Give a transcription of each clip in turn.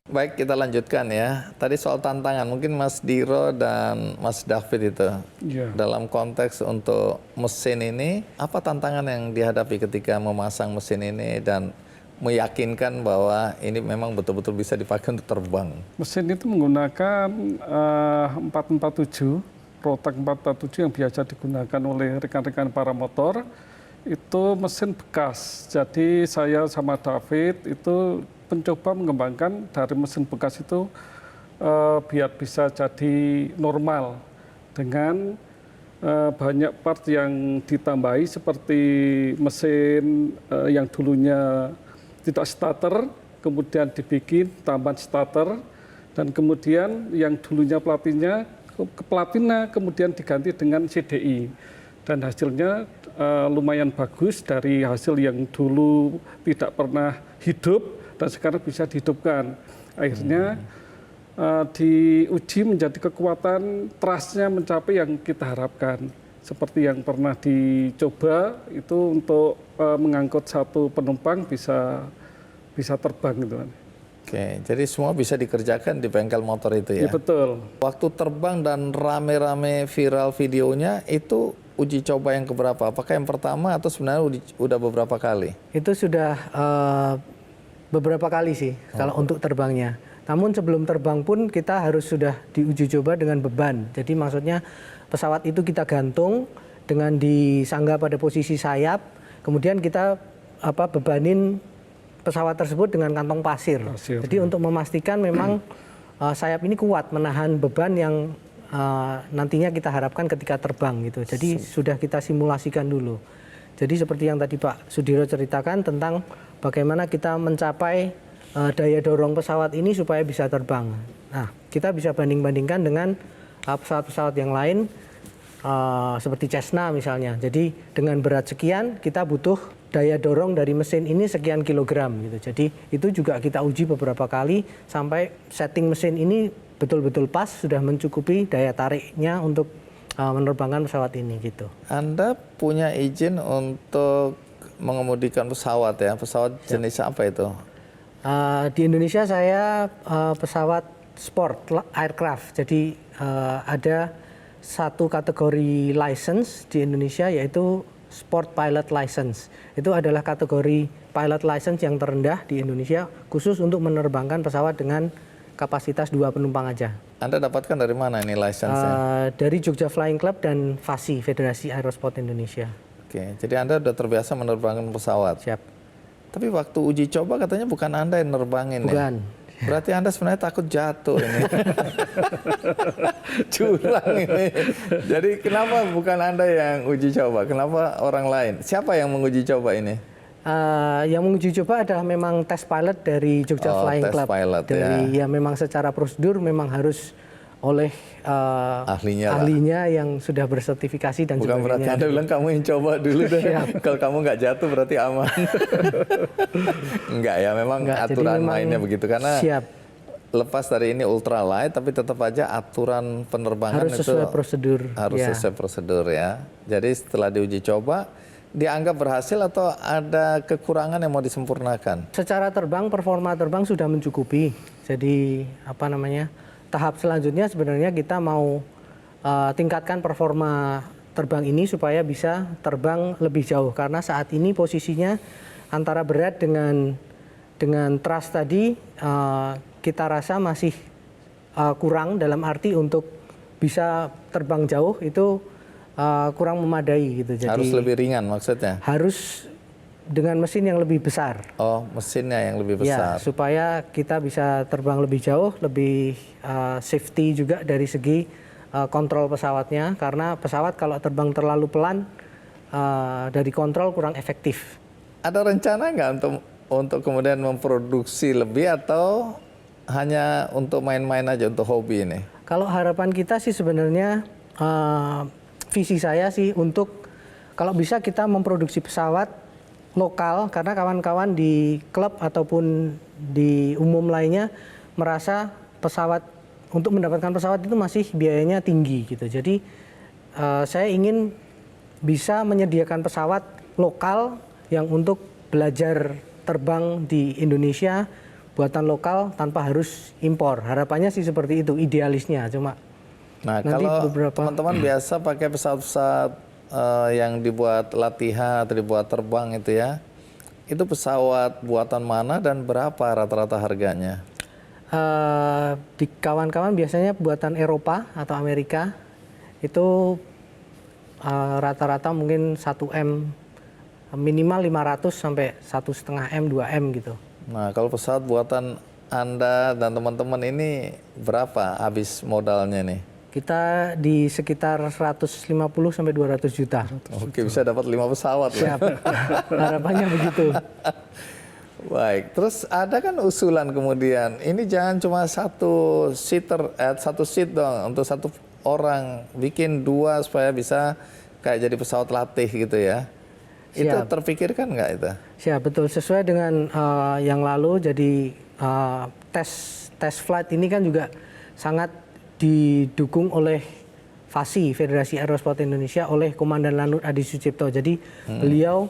Baik, kita lanjutkan ya. Tadi soal tantangan, mungkin Mas Diro dan Mas David itu. Ya. Dalam konteks untuk mesin ini, apa tantangan yang dihadapi ketika memasang mesin ini dan meyakinkan bahwa ini memang betul-betul bisa dipakai untuk terbang? Mesin itu menggunakan 447, Rotax 447 yang biasa digunakan oleh rekan-rekan para motor. Itu mesin bekas. Jadi saya sama David itu mencoba mengembangkan dari mesin bekas itu biar bisa jadi normal dengan banyak part yang ditambahi seperti mesin yang dulunya tidak starter, kemudian dibikin tambahan starter, dan kemudian yang dulunya platinnya ke platina kemudian diganti dengan CDI, dan hasilnya lumayan bagus dari hasil yang dulu tidak pernah hidup dan sekarang bisa dihidupkan. Akhirnya diuji menjadi kekuatan trustnya mencapai yang kita harapkan. Seperti yang pernah dicoba itu untuk mengangkut satu penumpang bisa terbang gitu kan. Oke, jadi semua bisa dikerjakan di bengkel motor itu ya? Iya betul. Waktu terbang dan rame-rame viral videonya itu uji coba yang keberapa? Apakah yang pertama atau sebenarnya udah beberapa kali? Itu sudah beberapa kali sih kalau untuk terbangnya. Namun sebelum terbang pun kita harus sudah diuji coba dengan beban. Jadi maksudnya pesawat itu kita gantung dengan disangga pada posisi sayap, kemudian kita bebanin pesawat tersebut dengan kantong pasir. Jadi untuk memastikan memang sayap ini kuat menahan beban yang nantinya kita harapkan ketika terbang gitu. Jadi sudah kita simulasikan dulu. Jadi seperti yang tadi Pak Sudiro ceritakan tentang bagaimana kita mencapai daya dorong pesawat ini supaya bisa terbang. Nah, kita bisa banding-bandingkan dengan pesawat-pesawat yang lain seperti Cessna misalnya. Jadi dengan berat sekian kita butuh daya dorong dari mesin ini sekian kilogram gitu. Jadi itu juga kita uji beberapa kali sampai setting mesin ini betul-betul pas, sudah mencukupi daya tariknya untuk menerbangkan pesawat ini gitu. Anda punya izin untuk mengemudikan pesawat ya? Pesawat jenis apa itu? Di Indonesia saya pesawat sport aircraft. Jadi ada satu kategori license di Indonesia yaitu Sport Pilot License. Itu adalah kategori pilot license yang terendah di Indonesia khusus untuk menerbangkan pesawat dengan kapasitas 2 penumpang aja. Anda dapatkan dari mana ini license-nya? Dari Jogja Flying Club dan FASI, Federasi Aerosport Indonesia. Oke, jadi Anda sudah terbiasa menerbangkan pesawat? Siap. Tapi waktu uji coba katanya bukan Anda yang nerbangin. Bukan. Ya? Berarti Anda sebenarnya takut jatuh ini. Curang ini. Jadi kenapa bukan Anda yang uji coba? Kenapa orang lain? Siapa yang menguji coba ini? Yang menguji coba adalah memang tes pilot dari Jogja Flying Club. Pilot, dari ya memang secara prosedur memang harus oleh ahlinya yang sudah bersertifikasi dan bukan sebagainya. Bukan berarti Anda bilang kamu yang coba dulu deh. Kalau kamu nggak jatuh berarti aman. Enggak ya, memang aturan mainnya begitu. Karena lepas dari ini ultralight, tapi tetap aja aturan penerbangan harus sesuai prosedur. Harus sesuai prosedur ya. Jadi setelah diuji coba, dianggap berhasil atau ada kekurangan yang mau disempurnakan? Secara terbang, performa terbang sudah mencukupi. Jadi tahap selanjutnya sebenarnya kita mau tingkatkan performa terbang ini supaya bisa terbang lebih jauh. Karena saat ini posisinya antara berat dengan thrust tadi kita rasa masih kurang, dalam arti untuk bisa terbang jauh itu kurang memadai gitu. Jadi harus lebih ringan maksudnya? Harus dengan mesin yang lebih besar. Oh, mesinnya yang lebih besar. Ya, supaya kita bisa terbang lebih jauh, lebih safety juga dari segi kontrol pesawatnya. Karena pesawat kalau terbang terlalu pelan, dari kontrol kurang efektif. Ada rencana nggak untuk kemudian memproduksi lebih atau hanya untuk main-main aja, untuk hobi ini? Kalau harapan kita sih sebenarnya, visi saya sih untuk kalau bisa kita memproduksi pesawat lokal, karena kawan-kawan di klub ataupun di umum lainnya merasa pesawat, untuk mendapatkan pesawat itu masih biayanya tinggi gitu. Jadi saya ingin bisa menyediakan pesawat lokal yang untuk belajar terbang di Indonesia buatan lokal tanpa harus impor. Harapannya sih seperti itu, idealisnya. Cuma nah, kalau teman-teman biasa pakai pesawat-pesawat yang dibuat latihan atau dibuat terbang itu ya, itu pesawat buatan mana dan berapa rata-rata harganya? Di kawan-kawan biasanya buatan Eropa atau Amerika itu rata-rata mungkin 1M minimal 500 sampai 1,5 M, 2 M gitu. Nah, kalau pesawat buatan Anda dan teman-teman ini berapa habis modalnya nih? Kita di sekitar 150 sampai 200 juta. Oke, bisa dapat 5 pesawat. Siap. Harapannya begitu. Baik, terus ada kan usulan kemudian, ini jangan cuma satu seat dong untuk satu orang, bikin 2 supaya bisa kayak jadi pesawat latih gitu ya. Itu terpikirkan nggak itu? Siap, betul. Sesuai dengan yang lalu, jadi tes flight ini kan juga sangat didukung oleh FASI, Federasi Aerosport Indonesia, oleh Komandan Lanut Adi Sucipto. Jadi beliau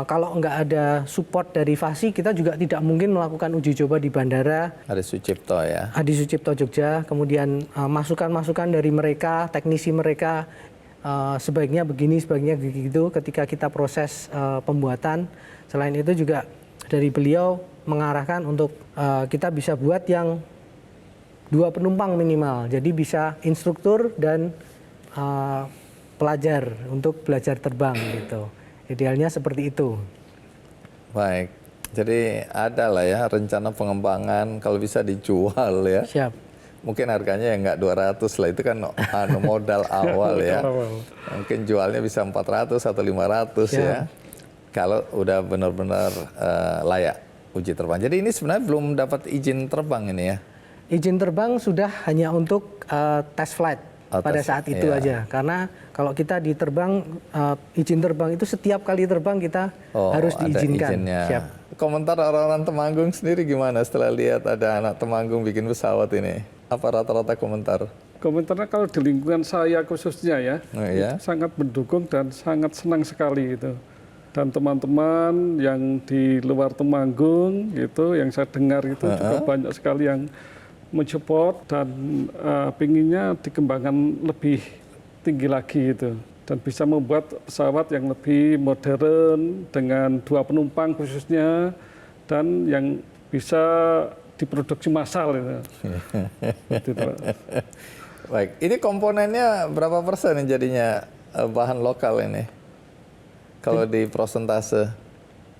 kalau nggak ada support dari FASI, kita juga tidak mungkin melakukan uji coba di bandara Adi Sucipto ya. Adi Sucipto Jogja. Kemudian masukan-masukan dari mereka, teknisi mereka, sebaiknya begini, sebaiknya begitu ketika kita proses pembuatan. Selain itu juga dari beliau mengarahkan untuk kita bisa buat yang 2 penumpang minimal. Jadi bisa instruktur dan pelajar untuk belajar terbang gitu. Idealnya seperti itu. Baik, jadi ada lah ya rencana pengembangan kalau bisa dijual ya. Siap. Mungkin harganya ya nggak 200 lah, itu kan modal awal ya. Mungkin jualnya bisa 400 atau 500 ya. Kalau udah benar-benar layak uji terbang. Jadi ini sebenarnya belum dapat izin terbang ini ya? Izin terbang sudah hanya untuk test flight pada saat itu aja. Karena kalau kita diterbang, izin terbang itu setiap kali terbang kita harus diizinkan. Siap. Komentar orang-orang Temanggung sendiri gimana setelah lihat ada anak Temanggung bikin pesawat ini? Apa rata-rata komentar? Komentarnya kalau di lingkungan saya khususnya ya, itu sangat mendukung dan sangat senang sekali itu. Dan teman-teman yang di luar Temanggung gitu, yang saya dengar itu juga banyak sekali yang mensupport dan pinginnya dikembangkan lebih tinggi lagi itu. Dan bisa membuat pesawat yang lebih modern dengan 2 penumpang khususnya dan yang bisa diproduksi massal itu. Baik, ini komponennya berapa persen jadinya bahan lokal ini? Kalau di persentase?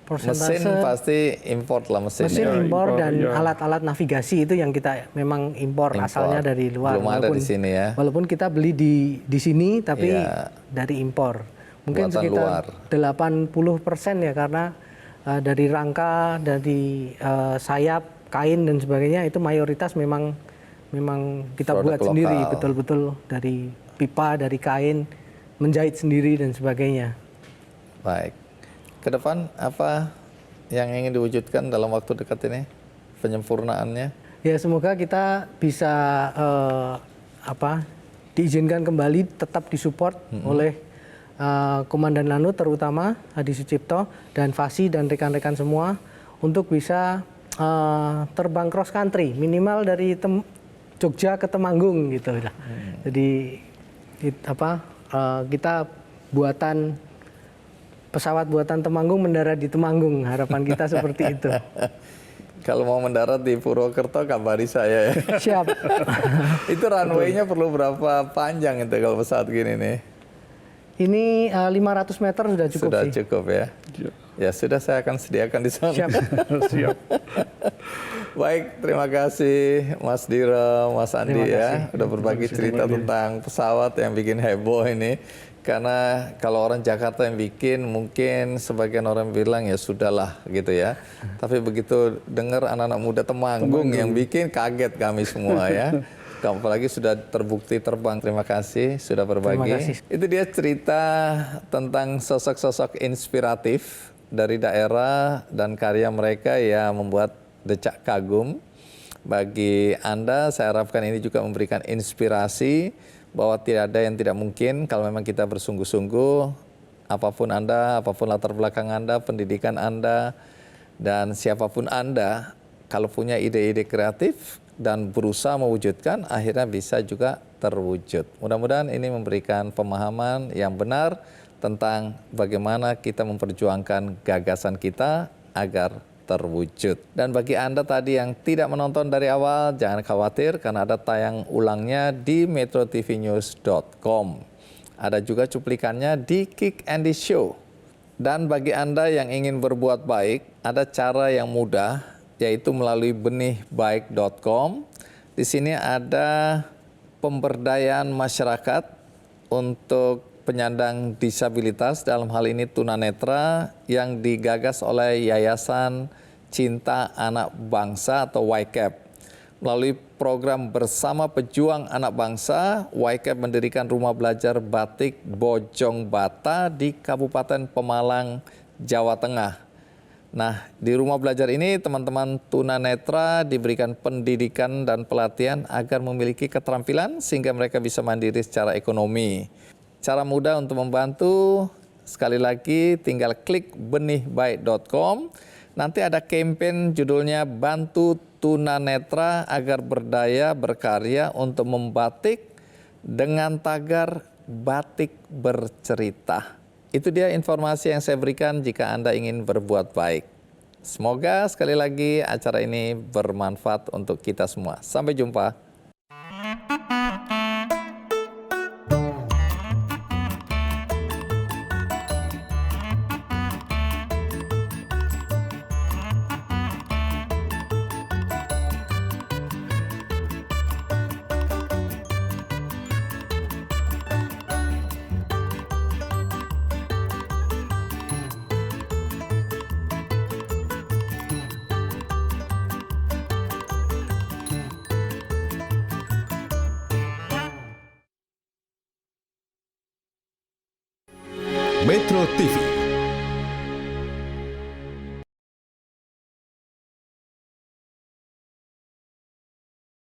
Mesin pasti import lah mesinnya. Mesin impor dan alat-alat navigasi itu yang kita memang impor. Asalnya dari luar. Belum ada di sini ya. Walaupun kita beli di sini tapi dari impor. Mungkin buatan sekitar luar. 80% ya, karena dari rangka, dari sayap, kain dan sebagainya itu mayoritas memang kita produk buat lokal. Sendiri, betul-betul dari pipa, dari kain, menjahit sendiri dan sebagainya. Baik. Ke depan apa yang ingin diwujudkan dalam waktu dekat ini, penyempurnaannya? Ya, semoga kita bisa diizinkan kembali, tetap disupport oleh Komandan Lanut terutama Adi Sucipto dan FASI dan rekan-rekan semua untuk bisa terbang cross country minimal dari Jogja ke Temanggung gitu. Jadi kita pesawat buatan Temanggung mendarat di Temanggung, harapan kita seperti itu. Kalau mau mendarat di Purwokerto kabari saya ya. Siap. Itu runway-nya perlu berapa panjang itu kalau pesawat gini nih? Ini 500 meter sudah cukup sudah sih. Cukup ya? Ya sudah, saya akan sediakan di sana. Siap. Siap. Baik, terima kasih Mas Diro, Mas Andi ya. Udah berbagi cerita tentang pesawat yang bikin heboh ini. Karena kalau orang Jakarta yang bikin, mungkin sebagian orang bilang ya sudahlah gitu ya. Tapi begitu dengar anak-anak muda Temanggung yang bikin, kaget kami semua ya. Apalagi sudah terbukti terbang. Terima kasih sudah berbagi. Itu dia cerita tentang sosok-sosok inspiratif dari daerah dan karya mereka yang membuat decak kagum. Bagi Anda, saya harapkan ini juga memberikan inspirasi bahwa tidak ada yang tidak mungkin kalau memang kita bersungguh-sungguh. Apapun Anda, apapun latar belakang Anda, pendidikan Anda, dan siapapun Anda, kalau punya ide-ide kreatif dan berusaha mewujudkan, akhirnya bisa juga terwujud. Mudah-mudahan ini memberikan pemahaman yang benar tentang bagaimana kita memperjuangkan gagasan kita agar terwujud. Dan bagi Anda tadi yang tidak menonton dari awal, jangan khawatir karena ada tayang ulangnya di metrotvnews.com. Ada juga cuplikannya di Kick Andy Show. Dan bagi Anda yang ingin berbuat baik, ada cara yang mudah, yaitu melalui benihbaik.com. Di sini ada pemberdayaan masyarakat untuk penyandang disabilitas, dalam hal ini tunanetra, yang digagas oleh Yayasan Cinta Anak Bangsa atau YCAP. Melalui program Bersama Pejuang Anak Bangsa, YCAP mendirikan rumah belajar batik Bojong Bata di Kabupaten Pemalang, Jawa Tengah. Nah, di rumah belajar ini teman-teman tunanetra diberikan pendidikan dan pelatihan agar memiliki keterampilan sehingga mereka bisa mandiri secara ekonomi. Cara mudah untuk membantu, sekali lagi tinggal klik benihbaik.com. Nanti ada campaign judulnya Bantu Tunanetra Agar Berdaya Berkarya untuk membatik dengan tagar Batik Bercerita. Itu dia informasi yang saya berikan jika Anda ingin berbuat baik. Semoga sekali lagi acara ini bermanfaat untuk kita semua. Sampai jumpa. Metro TV,